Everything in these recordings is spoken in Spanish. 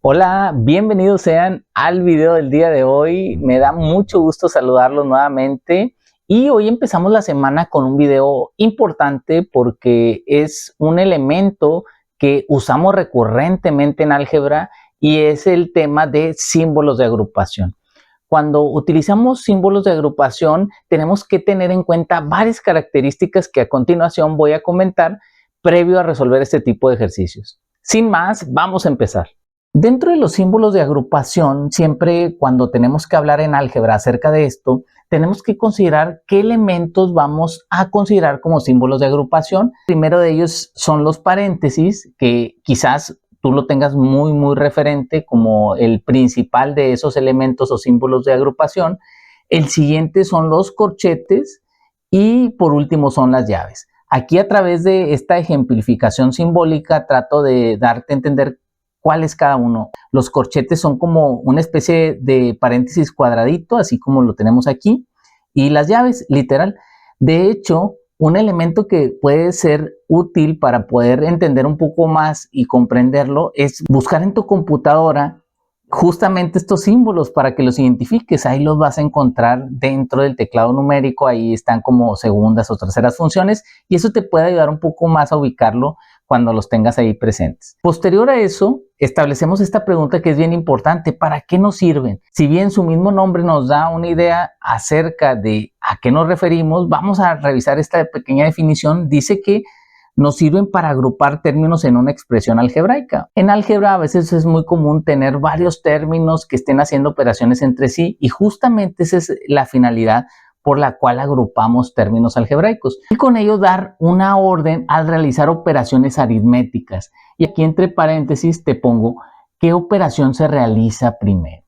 Hola, bienvenidos sean al video del día de hoy. Me da mucho gusto saludarlos nuevamente y hoy empezamos la semana con un video importante porque es un elemento que usamos recurrentemente en álgebra y es el tema de símbolos de agrupación. Cuando utilizamos símbolos de agrupación tenemos que tener en cuenta varias características que a continuación voy a comentar previo a resolver este tipo de ejercicios. Sin más, vamos a empezar. Dentro de los símbolos de agrupación, siempre cuando tenemos que hablar en álgebra acerca de esto, tenemos que considerar qué elementos vamos a considerar como símbolos de agrupación. El primero de ellos son los paréntesis, que quizás tú lo tengas muy referente como el principal de esos elementos o símbolos de agrupación. El siguiente son los corchetes y por último son las llaves. Aquí a través de esta ejemplificación simbólica trato de darte a entender cuál es cada uno. Los corchetes son como una especie de paréntesis cuadradito, así como lo tenemos aquí, y las llaves, literal. De hecho, un elemento que puede ser útil para poder entender un poco más y comprenderlo es buscar en tu computadora justamente estos símbolos para que los identifiques. Ahí los vas a encontrar dentro del teclado numérico, ahí están como segundas o terceras funciones y eso te puede ayudar un poco más a ubicarlo cuando los tengas ahí presentes. Posterior a eso, establecemos esta pregunta que es bien importante: ¿para qué nos sirven? Si bien su mismo nombre nos da una idea acerca de a qué nos referimos, vamos a revisar esta pequeña definición. Dice que nos sirven para agrupar términos en una expresión algebraica. En álgebra a veces es muy común tener varios términos que estén haciendo operaciones entre sí y justamente esa es la finalidad por la cual agrupamos términos algebraicos y con ello dar una orden al realizar operaciones aritméticas. Y aquí entre paréntesis te pongo qué operación se realiza primero.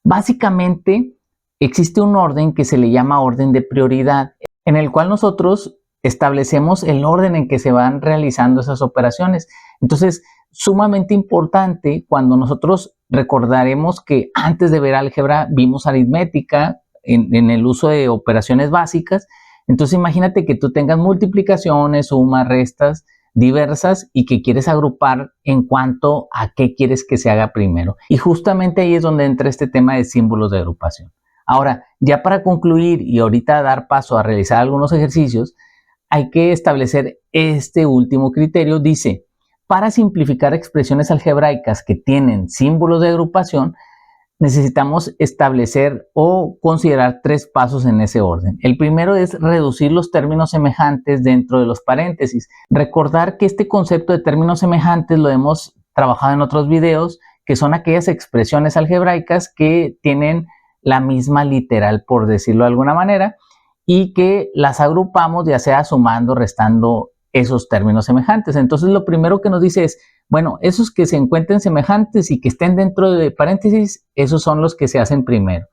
Básicamente existe un orden que se le llama orden de prioridad, en el cual nosotros establecemos el orden en que se van realizando esas operaciones. Entonces, sumamente importante cuando nosotros recordaremos que antes de ver álgebra vimos aritmética en el uso de operaciones básicas. Entonces, imagínate que tú tengas multiplicaciones, sumas, restas diversas y que quieres agrupar en cuanto a qué quieres que se haga primero. Y justamente ahí es donde entra este tema de símbolos de agrupación. Ahora, ya para concluir y ahorita dar paso a realizar algunos ejercicios, hay que establecer este último criterio. Dice, para simplificar expresiones algebraicas que tienen símbolos de agrupación, necesitamos establecer o considerar tres pasos en ese orden. El primero es reducir los términos semejantes dentro de los paréntesis. Recordar que este concepto de términos semejantes lo hemos trabajado en otros videos, que son aquellas expresiones algebraicas que tienen la misma literal, por decirlo de alguna manera, y que las agrupamos ya sea sumando, restando esos términos semejantes. Entonces lo primero que nos dice es, bueno, esos que se encuentren semejantes y que estén dentro de paréntesis, esos son los que se hacen primero.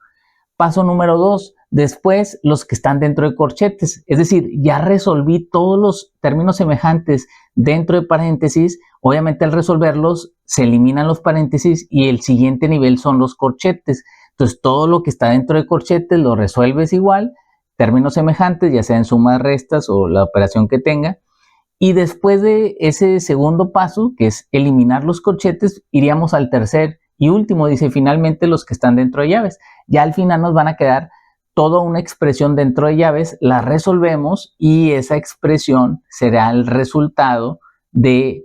Paso número 2, después los que están dentro de corchetes, es decir, ya resolví todos los términos semejantes dentro de paréntesis. Obviamente al resolverlos se eliminan los paréntesis y el siguiente nivel son los corchetes. Entonces todo lo que está dentro de corchetes lo resuelves igual, términos semejantes, ya sea en sumas, restas o la operación que tenga. Y después de ese segundo paso, que es eliminar los corchetes, iríamos al tercer y último. Dice, finalmente los que están dentro de llaves. Ya al final nos van a quedar toda una expresión dentro de llaves, la resolvemos y esa expresión será el resultado de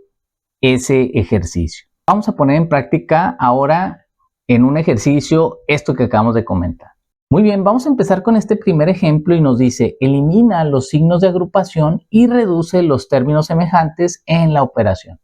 ese ejercicio. Vamos a poner en práctica ahora en un ejercicio esto que acabamos de comentar. Muy bien, vamos a empezar con este primer ejemplo y nos dice, elimina los signos de agrupación y reduce los términos semejantes en la operación.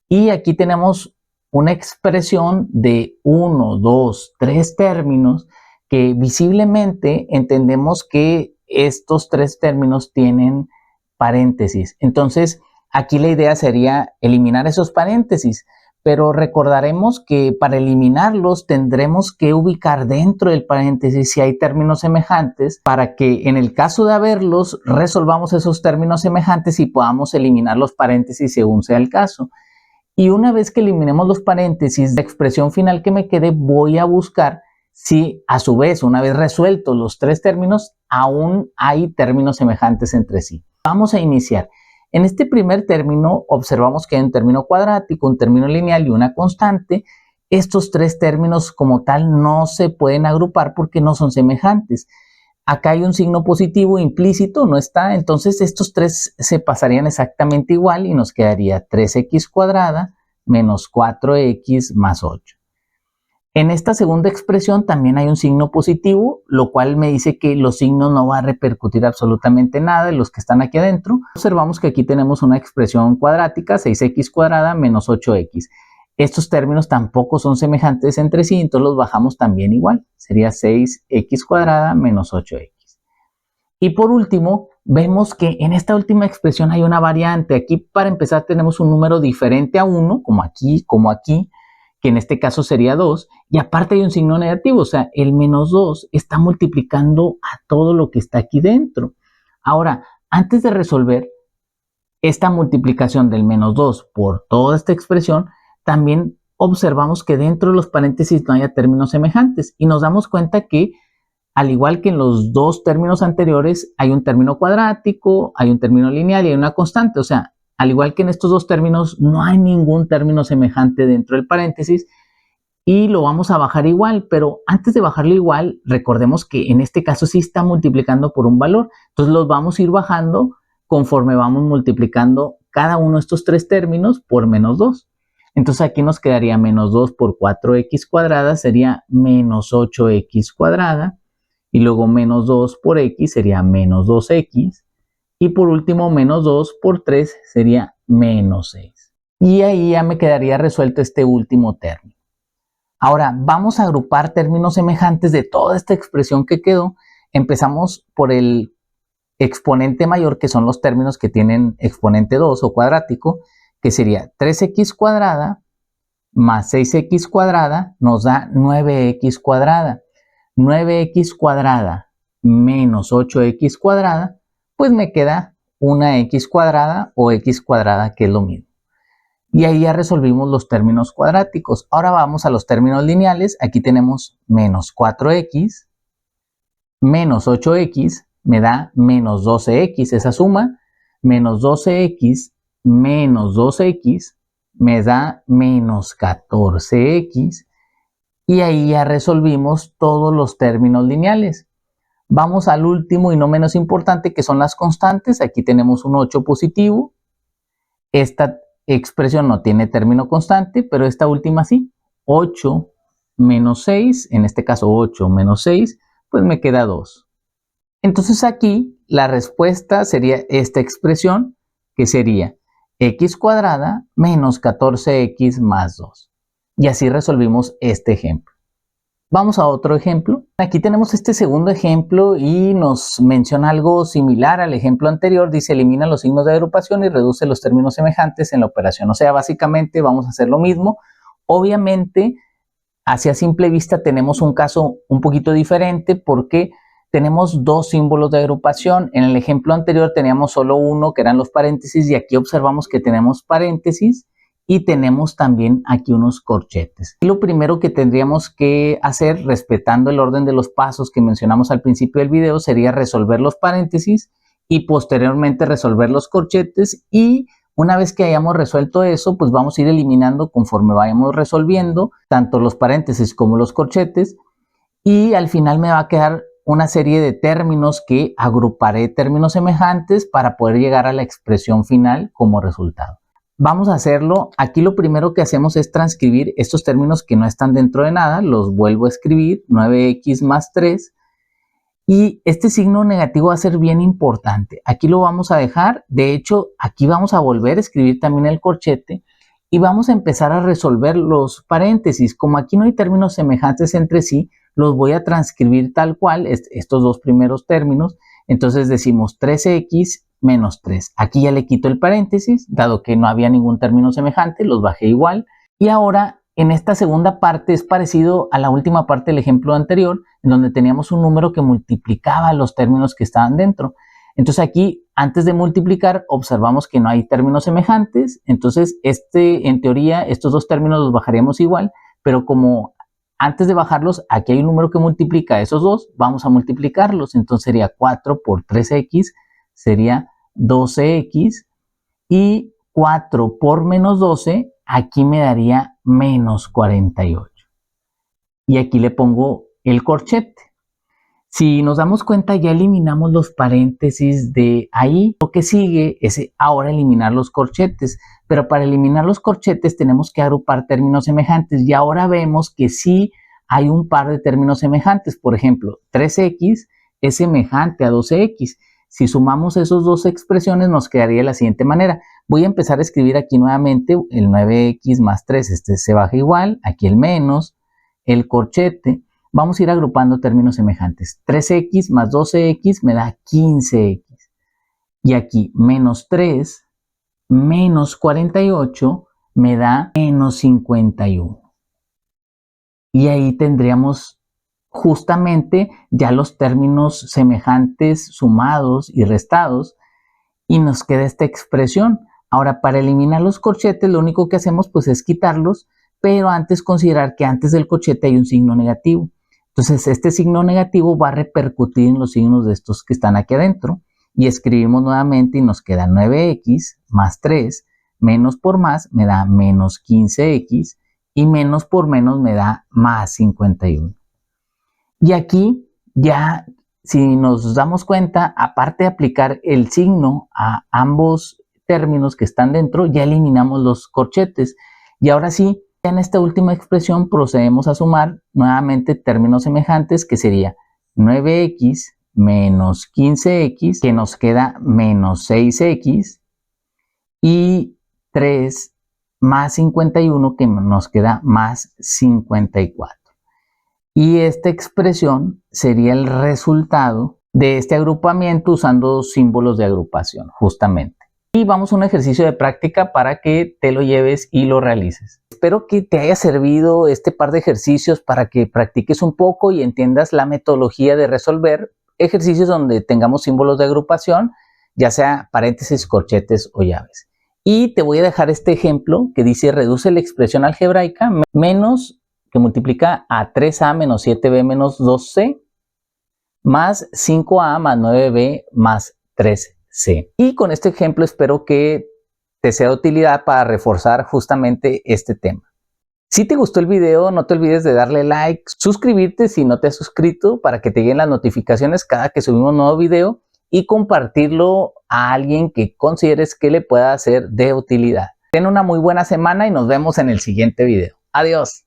Y aquí tenemos una expresión de 1, 2, 3 términos que visiblemente entendemos que estos 3 términos tienen paréntesis. Entonces, aquí la idea sería eliminar esos paréntesis. Pero recordaremos que para eliminarlos tendremos que ubicar dentro del paréntesis si hay términos semejantes para que en el caso de haberlos resolvamos esos términos semejantes y podamos eliminar los paréntesis según sea el caso. Y una vez que eliminemos los paréntesis, la expresión final que me quede voy a buscar si a su vez, una vez resueltos los 3 términos, aún hay términos semejantes entre sí. Vamos a iniciar. En este primer término observamos que hay un término cuadrático, un término lineal y una constante estos tres términos como tal no se pueden agrupar porque no son semejantes. Acá hay un signo positivo implícito, no está, entonces estos tres se pasarían exactamente igual y nos quedaría 3x cuadrada menos 4x más 8. En esta segunda expresión también hay un signo positivo, lo cual me dice que los signos no van a repercutir absolutamente nada de los que están aquí adentro. Observamos que aquí tenemos una expresión cuadrática, 6x cuadrada menos 8x. Estos términos tampoco son semejantes entre sí, entonces los bajamos también igual. Sería 6x cuadrada menos 8x. Y por último, vemos que en esta última expresión hay una variante. Aquí para empezar tenemos un número diferente a 1, como aquí, que en este caso sería 2, y aparte hay un signo negativo, o sea, el menos 2 está multiplicando a todo lo que está aquí dentro. Ahora, antes de resolver esta multiplicación del menos 2 por toda esta expresión, también observamos que dentro de los paréntesis no haya términos semejantes y nos damos cuenta que al igual que en los dos términos anteriores hay un término cuadrático, hay un término lineal y hay una constante, o sea, al igual que en estos dos términos no hay ningún término semejante dentro del paréntesis y lo vamos a bajar igual, pero antes de bajarlo igual, recordemos que en este caso sí está multiplicando por un valor, entonces los vamos a ir bajando conforme vamos multiplicando cada uno de estos tres términos por menos 2. Entonces aquí nos quedaría menos 2 por 4x cuadrada sería menos 8x cuadrada y luego menos 2 por x sería menos 2x y por último menos 2 por 3 sería menos 6. Y ahí ya me quedaría resuelto este último término. Ahora vamos a agrupar términos semejantes de toda esta expresión que quedó. Empezamos por el exponente mayor, que son los términos que tienen exponente 2 o cuadrático, que sería 3x cuadrada más 6x cuadrada nos da 9x cuadrada. 9x cuadrada menos 8x cuadrada, pues me queda una x cuadrada o x cuadrada, que es lo mismo. Y ahí ya resolvimos los términos cuadráticos. Ahora vamos a los términos lineales. Aquí tenemos menos 4x menos 8x me da menos 12x, esa suma, menos 12x menos 2x me da menos 14x, y ahí ya resolvimos todos los términos lineales. Vamos al último y no menos importante, que son las constantes. Aquí tenemos un 8 positivo. Esta expresión no tiene término constante, pero esta última sí. 8 menos 6, en este caso 8 menos 6, pues me queda 2. Entonces aquí la respuesta sería esta expresión, que sería x cuadrada menos 14x más 2. Y así resolvimos este ejemplo. Vamos a otro ejemplo. Aquí tenemos este segundo ejemplo y nos menciona algo similar al ejemplo anterior. Dice, elimina los signos de agrupación y reduce los términos semejantes en la operación. O sea, básicamente vamos a hacer lo mismo. Obviamente, hacia simple vista tenemos un caso un poquito diferente porque tenemos dos símbolos de agrupación. En el ejemplo anterior teníamos solo uno, que eran los paréntesis, y aquí observamos que tenemos paréntesis y tenemos también aquí unos corchetes. Y lo primero que tendríamos que hacer, respetando el orden de los pasos que mencionamos al principio del video, sería resolver los paréntesis y posteriormente resolver los corchetes, y una vez que hayamos resuelto eso, pues vamos a ir eliminando conforme vayamos resolviendo tanto los paréntesis como los corchetes, y al final me va a quedar una serie de términos que agruparé términos semejantes para poder llegar a la expresión final como resultado. Vamos a hacerlo. Aquí lo primero que hacemos es transcribir estos términos que no están dentro de nada. Los vuelvo a escribir, 9x más 3. Y este signo negativo va a ser bien importante. Aquí lo vamos a dejar. De hecho, aquí vamos a volver a escribir también el corchete. Y vamos a empezar a resolver los paréntesis. Como aquí no hay términos semejantes entre sí, los voy a transcribir tal cual, estos dos primeros términos. Entonces decimos 13x menos 3. Aquí ya le quito el paréntesis, dado que no había ningún término semejante, los bajé igual. Y ahora, en esta segunda parte es parecido a la última parte del ejemplo anterior, en donde teníamos un número que multiplicaba los términos que estaban dentro. Entonces aquí, antes de multiplicar, observamos que no hay términos semejantes. Entonces, en teoría, estos dos términos los bajaríamos igual, pero como antes de bajarlos, aquí hay un número que multiplica a esos dos, vamos a multiplicarlos. Entonces sería 4 por 3x, sería 12x, y 4 por menos 12 aquí me daría menos 48. Y aquí le pongo el corchete. Si nos damos cuenta, ya eliminamos los paréntesis de ahí. Lo que sigue es ahora eliminar los corchetes. Pero para eliminar los corchetes tenemos que agrupar términos semejantes. Y ahora vemos que sí hay un par de términos semejantes. Por ejemplo, 3x es semejante a 12x. Si sumamos esas dos expresiones nos quedaría de la siguiente manera. Voy a empezar a escribir aquí nuevamente el 9x más 3. Este se baja igual. Aquí el menos, el corchete. Vamos a ir agrupando términos semejantes. 3x más 12x me da 15x. Y aquí menos 3 menos 48 me da menos 51. Y ahí tendríamos justamente ya los términos semejantes sumados y restados. Y nos queda esta expresión. Ahora, para eliminar los corchetes, lo único que hacemos pues es quitarlos, pero antes considerar que antes del corchete hay un signo negativo. Entonces, este signo negativo va a repercutir en los signos de estos que están aquí adentro. Y escribimos nuevamente y nos queda 9x más 3, menos por más me da menos 15x y menos por menos me da más 51. Y aquí ya, si nos damos cuenta, aparte de aplicar el signo a ambos términos que están dentro, ya eliminamos los corchetes. Y ahora sí, en esta última expresión procedemos a sumar nuevamente términos semejantes, que sería 9x menos 15x, que nos queda menos 6x, y 3 más 51, que nos queda más 54. Y esta expresión sería el resultado de este agrupamiento usando símbolos de agrupación, justamente. Y vamos a un ejercicio de práctica para que te lo lleves y lo realices. Espero que te haya servido este par de ejercicios para que practiques un poco y entiendas la metodología de resolver ejercicios donde tengamos símbolos de agrupación, ya sea paréntesis, corchetes o llaves. Y te voy a dejar este ejemplo que dice: reduce la expresión algebraica menos, que multiplica a 3a menos 7b menos 2c, más 5a más 9b más 3c. Y con este ejemplo espero que te sea de utilidad para reforzar justamente este tema. Si te gustó el video, no te olvides de darle like, suscribirte si no te has suscrito para que te lleguen las notificaciones cada que subimos un nuevo video y compartirlo a alguien que consideres que le pueda ser de utilidad. Ten una muy buena semana y nos vemos en el siguiente video. Adiós.